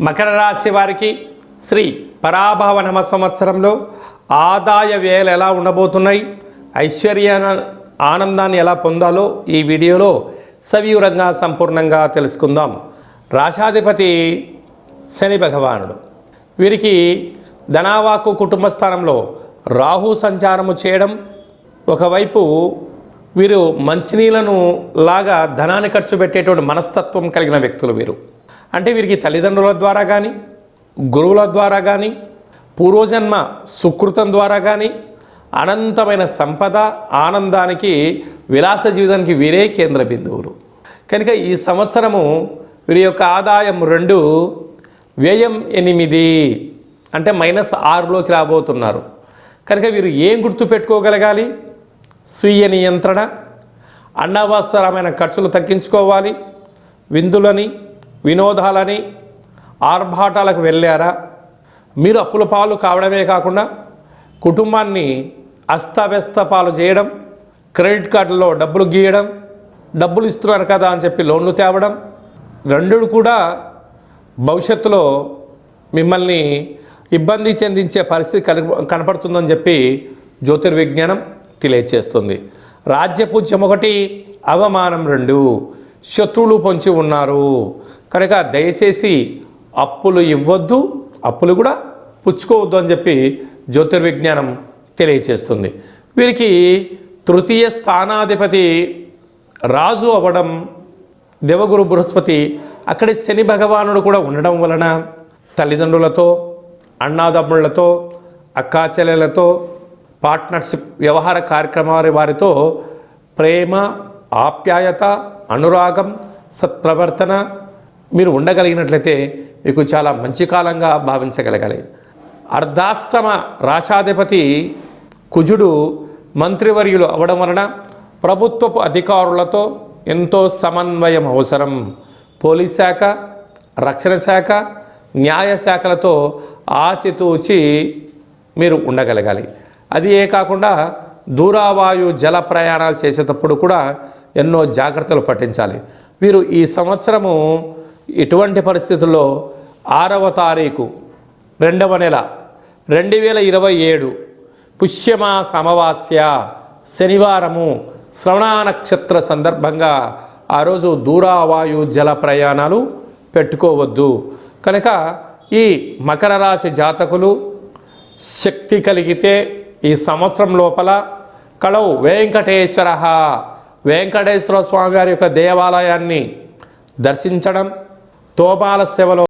మకర రాశి వారికి శ్రీ పరాభవ నమ సంవత్సరంలో ఆదాయ వ్యయాలు ఎలా ఉండబోతున్నాయి, ఐశ్వర్య ఆనందాన్ని ఎలా పొందాలో ఈ వీడియోలో సవివరంగా సంపూర్ణంగా తెలుసుకుందాం. రాశాధిపతి శని భగవానుడు. వీరికి ధనావాకు కుటుంబ స్థానంలో రాహు సంచారము చేయడం, ఒకవైపు వీరు మంచినీళ్ళను లాగా ధనాన్ని ఖర్చు పెట్టేటువంటి మనస్తత్వం కలిగిన వ్యక్తులు వీరు. అంటే వీరికి తల్లిదండ్రుల ద్వారా కానీ, గురువుల ద్వారా కానీ, పూర్వజన్మ సుకృతం ద్వారా కానీ అనంతమైన సంపద, ఆనందానికి, విలాస జీవితానికి వీరే కేంద్ర బిందువులు. కనుక ఈ సంవత్సరము వీరి యొక్క ఆదాయం 2, వ్యయం 8, అంటే -6లోకి రాబోతున్నారు. కనుక వీరు ఏం గుర్తుపెట్టుకోగలగాలి? స్వీయ నియంత్రణ, అనవసరమైన ఖర్చులు తగ్గించుకోవాలి. విందులని, వినోదాలని, ఆర్భాటాలకు వెళ్ళారా? మీరు అప్పుల పాలు కావడమే కాకుండా కుటుంబాన్ని అస్తవ్యస్త పాలు చేయడం, క్రెడిట్ కార్డులో డబ్బులు గీయడం, డబ్బులు ఇస్తున్నారు కదా అని చెప్పి లోన్లు తేవడం, రెండూ కూడా భవిష్యత్తులో మిమ్మల్ని ఇబ్బంది చెందించే పరిస్థితి కనపడుతుందని చెప్పి జ్యోతిర్విజ్ఞానం తెలియచేస్తుంది. రాజ్యపూజ్యం 1, అవమానం 2, శత్రువులు పొంచి ఉన్నారు. కనుక దయచేసి అప్పులు ఇవ్వద్దు, అప్పులు కూడా పుచ్చుకోవద్దు అని చెప్పి జ్యోతిర్విజ్ఞానం తెలియచేస్తుంది. వీరికి తృతీయ స్థానాధిపతి రాజు అవ్వడం, దేవగురు బృహస్పతి అక్కడి శని భగవానుడు కూడా ఉండడం వలన తల్లిదండ్రులతో, అన్నాదమ్ముళ్లతో, అక్కాచెల్లెలతో, పార్ట్నర్షిప్ వ్యవహార కార్యక్రమాల వారితో ప్రేమ, ఆప్యాయత, అనురాగం, సత్ప్రవర్తన మీరు ఉండగలిగినట్లయితే మీకు చాలా మంచి కాలంగా భావించగలగాలి. అర్ధాష్టమ రాశాధిపతి కుజుడు మంత్రివర్యులు అవడం వలన ప్రభుత్వపు అధికారులతో ఎంతో సమన్వయం అవసరం. పోలీస్ శాఖ, రక్షణ శాఖ, న్యాయశాఖలతో ఆచితూచి మీరు ఉండగలగాలి. అది కాకుండా దూరావాయు జల ప్రయాణాలు చేసేటప్పుడు కూడా ఎన్నో జాగ్రత్తలు పట్టించాలి. వీరు ఈ సంవత్సరము ఇటువంటి పరిస్థితుల్లో 6వ తారీఖు 2వ నెల 2027 పుష్యమాస అమావాస్య శనివారము శ్రవణ నక్షత్ర సందర్భంగా ఆ రోజు దూరావాయు జల ప్రయాణాలు పెట్టుకోవద్దు. కనుక ఈ మకర రాశి జాతకులు శక్తి కలిగితే ఈ సంవత్సరం లోపల కళవు వెంకటేశ్వర స్వామి వారి యొక్క దేవాలయాన్ని దర్శించడం, తోమాల సేవలో